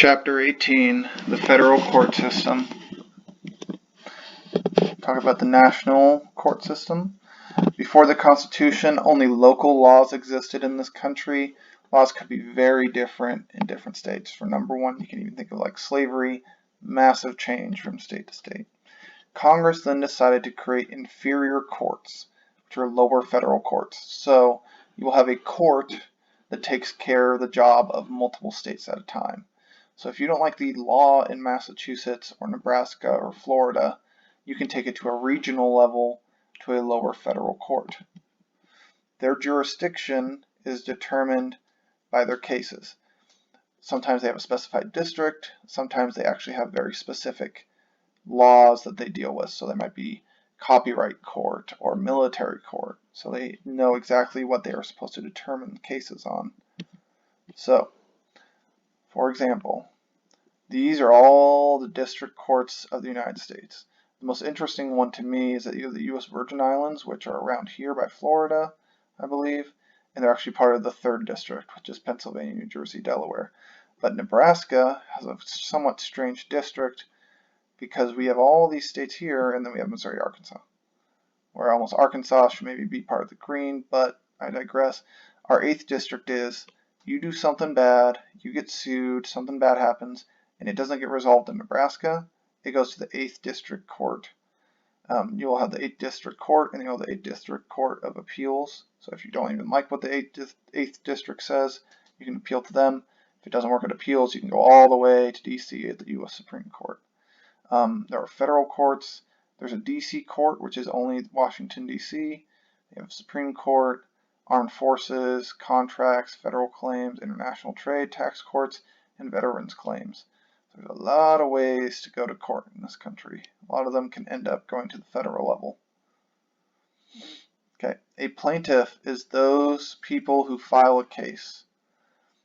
Chapter 18, the Federal Court System. Talk about the national court system. Before the Constitution, only local laws existed in this country. Laws could be very different in different states. For number one, you can even think of like slavery, massive change from state to state. Congress then decided to create inferior courts, which are lower federal courts. So you will have a court that takes care of the job of multiple states at a time. So if you don't like the law in Massachusetts or Nebraska or Florida, you can take it to a regional level to a lower federal court. Their jurisdiction is determined by their cases. Sometimes they have a specified district, sometimes they actually have very specific laws that they deal with. So there might be copyright court or military court. So they know exactly what they are supposed to determine cases on. So, for example, these are all the district courts of the United States. The most interesting one to me is that you have the U.S. Virgin Islands, which are around here by Florida, I believe, and they're actually part of the 3rd district, which is Pennsylvania, New Jersey, Delaware. But Nebraska has a somewhat strange district because we have all these states here, and then we have Missouri, Arkansas, where almost Arkansas should maybe be part of the green, but I digress. Our 8th district is you do something bad, you get sued, something bad happens, and it doesn't get resolved in Nebraska, it goes to the 8th District Court. You will have the 8th District Court and you'll have the 8th District Court of Appeals. So if you don't even like what the 8th District says, you can appeal to them. If it doesn't work at appeals, you can go all the way to D.C. at the U.S. Supreme Court. There are federal courts. There's a D.C. Court, which is only Washington, D.C. You have Supreme Court, Armed Forces, Contracts, Federal Claims, International Trade, Tax Courts, and Veterans Claims. There's a lot of ways to go to court in this country. A lot of them can end up going to the federal level. Okay, a plaintiff is those people who file a case.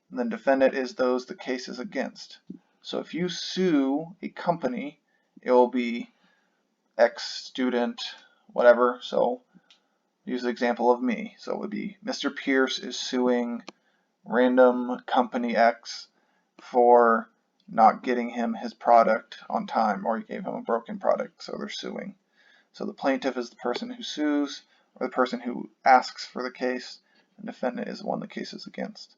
And then defendant is those the case is against. So if you sue a company, it will be X student, whatever. So use the example of me. So it would be Mr. Pierce is suing random company X for not getting him his product on time, or he gave him a broken product, so they're suing. So the plaintiff is the person who sues, or the person who asks for the case, and the defendant is the one the case is against.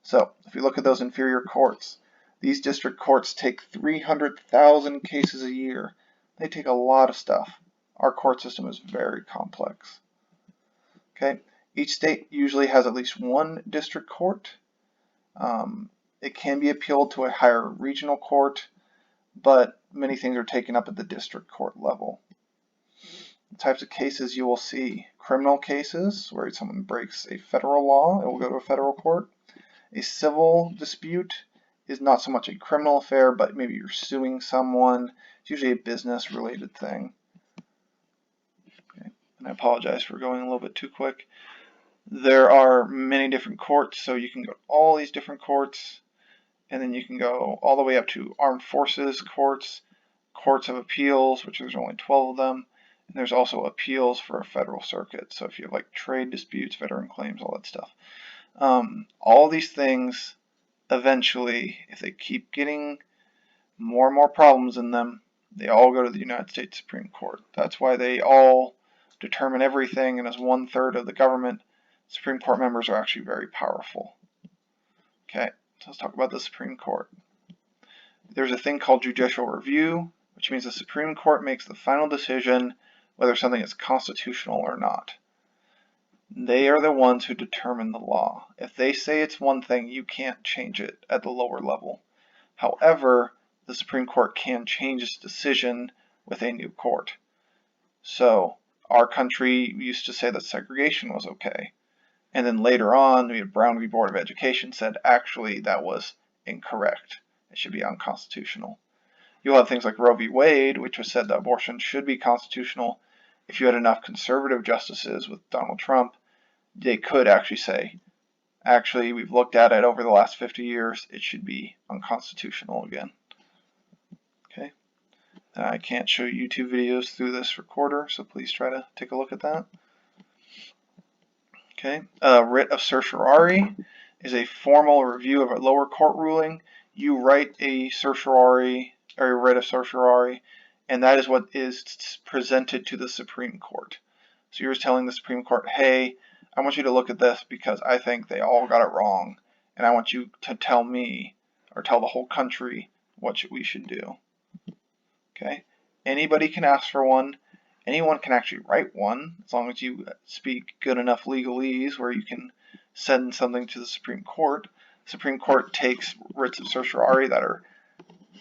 So if you look at those inferior courts, these district courts take 300,000 cases a year. They take a lot of stuff. Our court system is very complex. Okay, each state usually has at least one district court. It can be appealed to a higher regional court, but many things are taken up at the district court level. The types of cases you will see: criminal cases, where someone breaks a federal law, it will go to a federal court. A civil dispute is not so much a criminal affair, but maybe you're suing someone. It's usually a business related thing. Okay. And I apologize for going a little bit too quick. There are many different courts, so you can go to all these different courts. And then you can go all the way up to armed forces courts, courts of appeals, which there's only 12 of them. And there's also appeals for a federal circuit. So if you have like trade disputes, veteran claims, all that stuff. All these things, eventually, if they keep getting more and more problems in them, they all go to the United States Supreme Court. That's why they all determine everything, and as 1/3 of the government, Supreme Court members are actually very powerful. Okay. So let's talk about the Supreme Court. There's a thing called judicial review, which means the Supreme Court makes the final decision whether something is constitutional or not. They are the ones who determine the law. If they say it's one thing, you can't change it at the lower level. However, the Supreme Court can change its decision with a new court. So our country used to say that segregation was okay. And then later on, we had Brown v. Board of Education said, actually, that was incorrect. It should be unconstitutional. You'll have things like Roe v. Wade, which was said that abortion should be constitutional. If you had enough conservative justices with Donald Trump, they could actually say, actually, we've looked at it over the last 50 years, it should be unconstitutional again. Okay. I can't show YouTube videos through this recorder, so please try to take a look at that. Okay, writ of certiorari is a formal review of a lower court ruling. you write a certiorari or a writ of certiorari, and that is what is presented to the Supreme Court. So you're telling the Supreme Court, hey, I want you to look at this because I think they all got it wrong, and I want you to tell me or tell the whole country what we should do. Okay? Anybody can ask for one. Anyone can actually write one, as long as you speak good enough legalese where you can send something to the Supreme Court. The Supreme Court takes writs of certiorari that are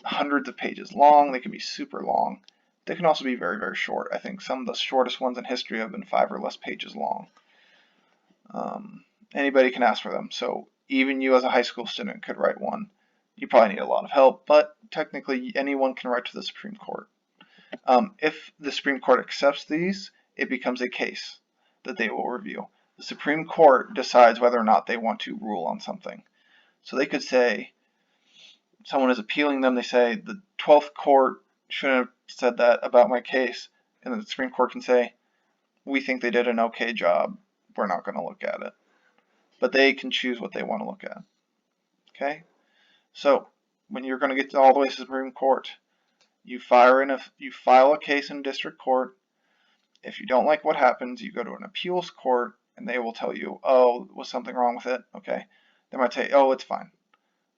hundreds of pages long. They can be super long. They can also be very, very short. I think some of the shortest ones in history have been 5 or less pages long. Anybody can ask for them. So even you as a high school student could write one. You probably need a lot of help, but technically anyone can write to the Supreme Court. If the Supreme Court accepts these, it becomes a case that they will review. The Supreme Court decides whether or not they want to rule on something. So they could say, someone is appealing them, they say, the 12th court shouldn't have said that about my case, and the Supreme Court can say, we think they did an okay job, we're not going to look at it. But they can choose what they want to look at. Okay? So, when you're going to get all the way to the Supreme Court, you file a case in district court. If you don't like what happens, you go to an appeals court, and they will tell you, oh, was something wrong with it? Okay. They might say, oh, it's fine.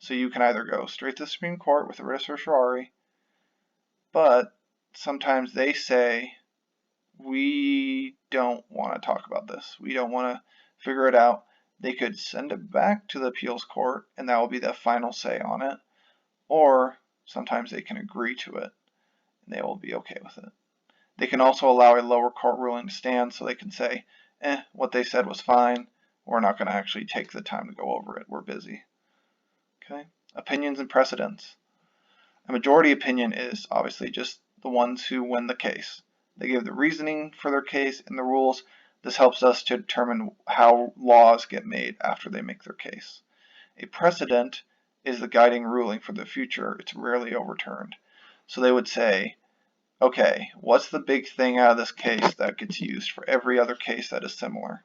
So you can either go straight to the Supreme Court with a writ of certiorari, but sometimes they say, we don't want to talk about this. We don't want to figure it out. They could send it back to the appeals court, and that will be the final say on it. Or sometimes they can agree to it, and they will be okay with it. They can also allow a lower court ruling to stand, so they can say, what they said was fine. We're not going to actually take the time to go over it. We're busy. Okay? Opinions and precedents. A majority opinion is obviously just the ones who win the case. They give the reasoning for their case and the rules. This helps us to determine how laws get made after they make their case. A precedent is the guiding ruling for the future. It's rarely overturned. So they would say, okay, what's the big thing out of this case that gets used for every other case that is similar?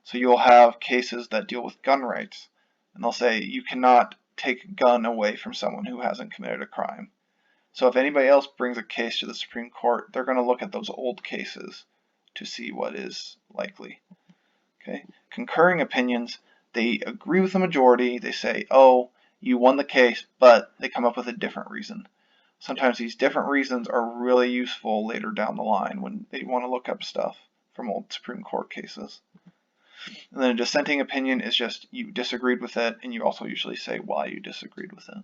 So you'll have cases that deal with gun rights, and they'll say you cannot take a gun away from someone who hasn't committed a crime. So if anybody else brings a case to the Supreme Court, they're going to look at those old cases to see what is likely. Okay? Concurring opinions, they agree with the majority. They say, oh, you won the case, but they come up with a different reason. Sometimes these different reasons are really useful later down the line when they want to look up stuff from old Supreme Court cases. And then a dissenting opinion is just you disagreed with it, and you also usually say why you disagreed with it.